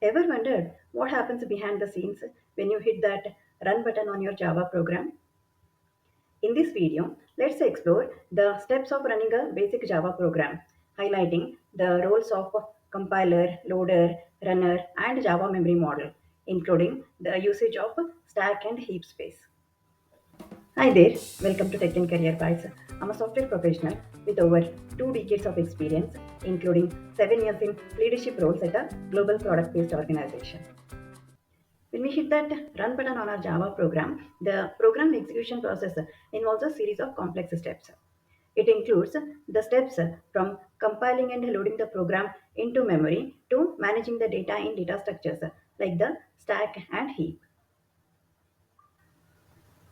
Ever wondered what happens behind the scenes when you hit that run button on your Java program? In this video, let's explore the steps of running a basic Java program, highlighting the roles of compiler, loader, runner, and Java memory model, including the usage of stack and heap space. Hi there, welcome to Tech and Career Bytes. I'm a software professional with over 2 decades of experience, including 7 years in leadership roles at a global product based organization. When we hit that run button on our Java program, the program execution process involves a series of complex steps. It includes the steps from compiling and loading the program into memory to managing the data in data structures like the stack and heap.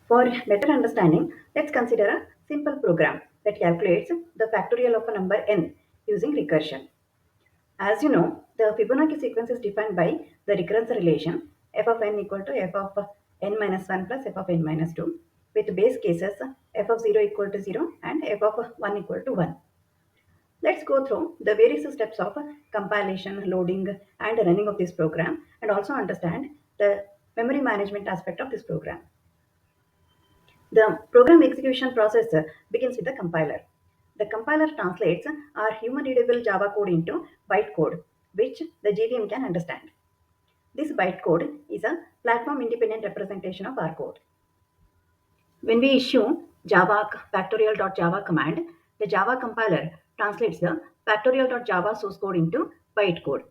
For better understanding, let's consider a simple program that calculates the factorial of a number n using recursion. As you know, the Fibonacci sequence is defined by the recurrence relation f of n equal to f of n minus 1 plus f of n minus 2 with base cases f of 0 equal to 0 and f of 1 equal to 1. Let's go through the various steps of compilation, loading, and running of this program and also understand the memory management aspect of this program. The program execution process begins with the compiler. The compiler translates our human-readable Java code into bytecode, which the JVM can understand. This bytecode is a platform-independent representation of our code. When we issue java factorial.java command, the Java compiler translates the factorial.java source code into bytecode.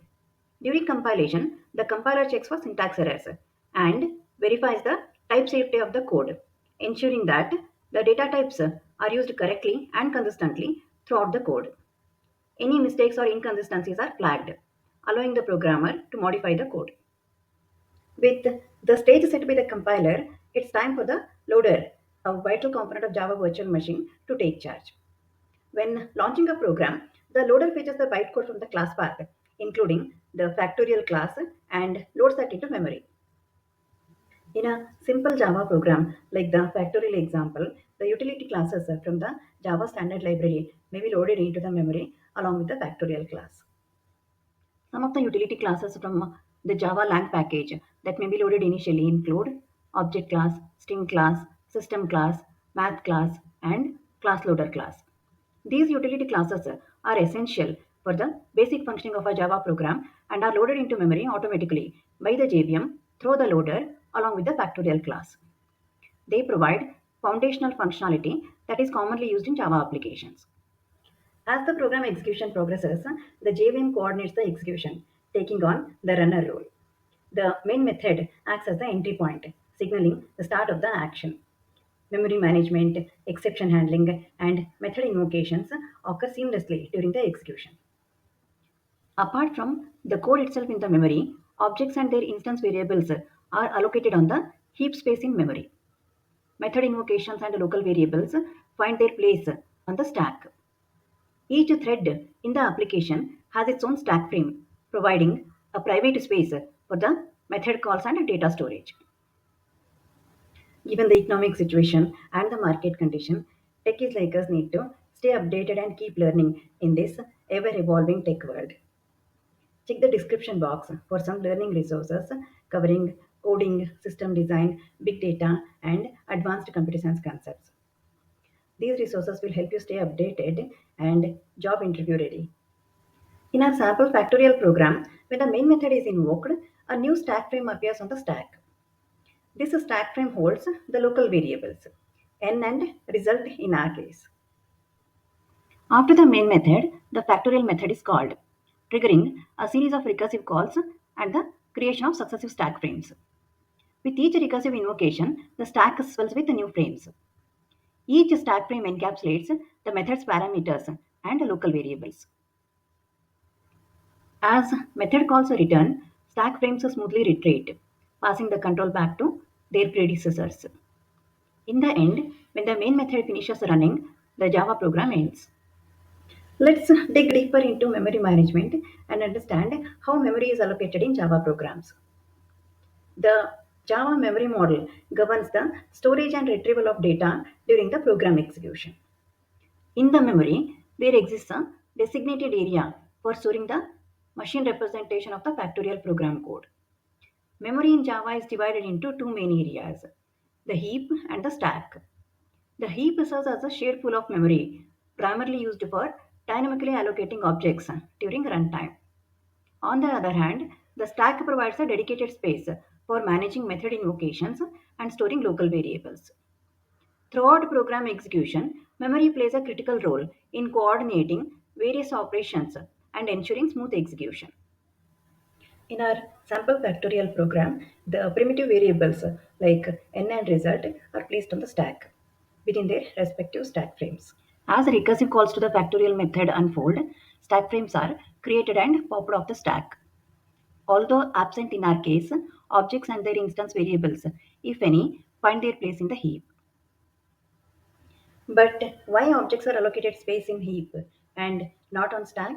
During compilation, the compiler checks for syntax errors and verifies the type safety of the code, ensuring that the data types are used correctly and consistently throughout the code. Any mistakes or inconsistencies are flagged, allowing the programmer to modify the code. With the stage set by the compiler, it's time for the loader, a vital component of Java virtual machine, to take charge. When launching a program, the loader fetches the bytecode from the class path, including the factorial class, and loads that into memory. In a simple Java program like the factorial example, the utility classes from the Java standard library may be loaded into the memory along with the factorial class. Some of the utility classes from the Java lang package that may be loaded initially include object class, string class, system class, math class, and class loader class. These utility classes are essential for the basic functioning of a Java program and are loaded into memory automatically by the JVM through the loader along with the factorial class. They provide foundational functionality that is commonly used in Java applications. As the program execution progresses, the JVM coordinates the execution, taking on the runner role. The main method acts as the entry point, signaling the start of the action. Memory management, exception handling, and method invocations occur seamlessly during the execution. Apart from the code itself in the memory, objects and their instance variables are allocated on the heap space in memory. Method invocations and local variables find their place on the stack. Each thread in the application has its own stack frame, providing a private space for the method calls and data storage. Given the economic situation and the market condition, techies like us need to stay updated and keep learning in this ever evolving tech world. Check the description box for some learning resources covering coding, system design, big data, and advanced computer science concepts. These resources will help you stay updated and job interview ready. In our sample factorial program, when the main method is invoked, a new stack frame appears on the stack. This stack frame holds the local variables, n and result in our case. After the main method, the factorial method is called, triggering a series of recursive calls and the creation of successive stack frames. With each recursive invocation, the stack swells with new frames. Each stack frame encapsulates the method's parameters and local variables. As method calls return, stack frames smoothly retreat, passing the control back to their predecessors. In the end, when the main method finishes running, the Java program ends. Let's dig deeper into memory management and understand how memory is allocated in Java programs. The Java memory model governs the storage and retrieval of data during the program execution. In the memory, there exists a designated area for storing the machine representation of the factorial program code. Memory in Java is divided into two main areas, the heap and the stack. The heap serves as a shared pool of memory, primarily used for dynamically allocating objects during runtime. On the other hand, the stack provides a dedicated space for managing method invocations and storing local variables. Throughout program execution, memory plays a critical role in coordinating various operations and ensuring smooth execution. In our sample factorial program, the primitive variables like n and result are placed on the stack within their respective stack frames. As recursive calls to the factorial method unfold, stack frames are created and popped off the stack. Although absent in our case, objects and their instance variables, if any, find their place in the heap. But why objects are allocated space in heap and not on stack?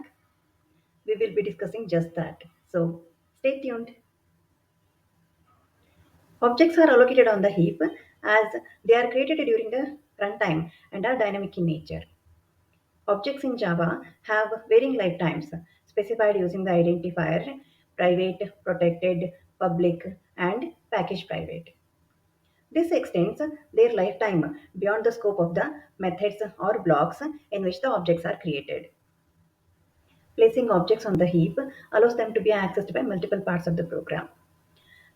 We will be discussing just that. So stay tuned. Objects are allocated on the heap as they are created during the runtime and are dynamic in nature. Objects in Java have varying lifetimes specified using the identifier private, protected, public, and package private. This extends their lifetime beyond the scope of the methods or blocks in which the objects are created. Placing objects on the heap allows them to be accessed by multiple parts of the program.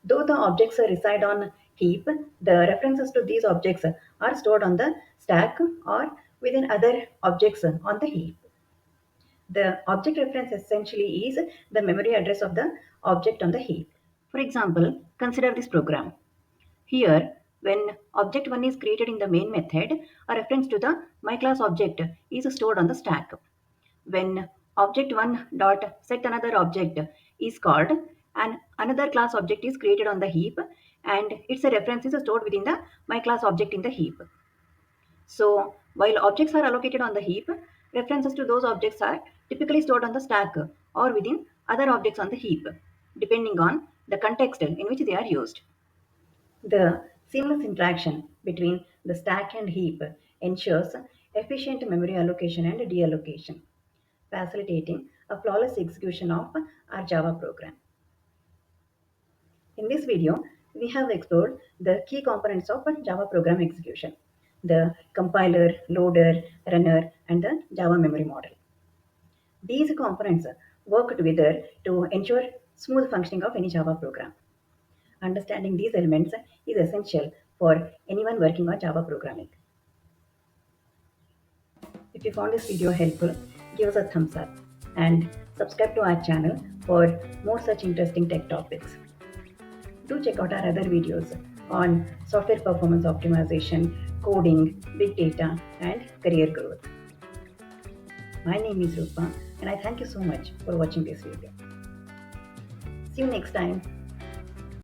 Though the objects reside on heap, the references to these objects are stored on the stack or within other objects on the heap. The object reference essentially is the memory address of the object on the heap. For example, consider this program. Here, when object 1 is created in the main method, a reference to the myClass object is stored on the stack. When object 1 dot set another object is called and another class object is created on the heap and its reference is stored within the myClass object in the heap. So while objects are allocated on the heap, references to those objects are typically stored on the stack or within other objects on the heap, depending on the context in which they are used. The seamless interaction between the stack and heap ensures efficient memory allocation and deallocation, facilitating a flawless execution of our Java program. In this video, we have explored the key components of a Java program execution, the compiler, loader, runner, and the Java memory model. These components work together to ensure smooth functioning of any Java program. Understanding these elements is essential for anyone working on Java programming. If you found this video helpful, give us a thumbs up and subscribe to our channel for more such interesting tech topics. Do check out our other videos on software performance optimization, coding, big data, and career growth. My name is Rupa, and I thank you so much for watching this video. See you next time.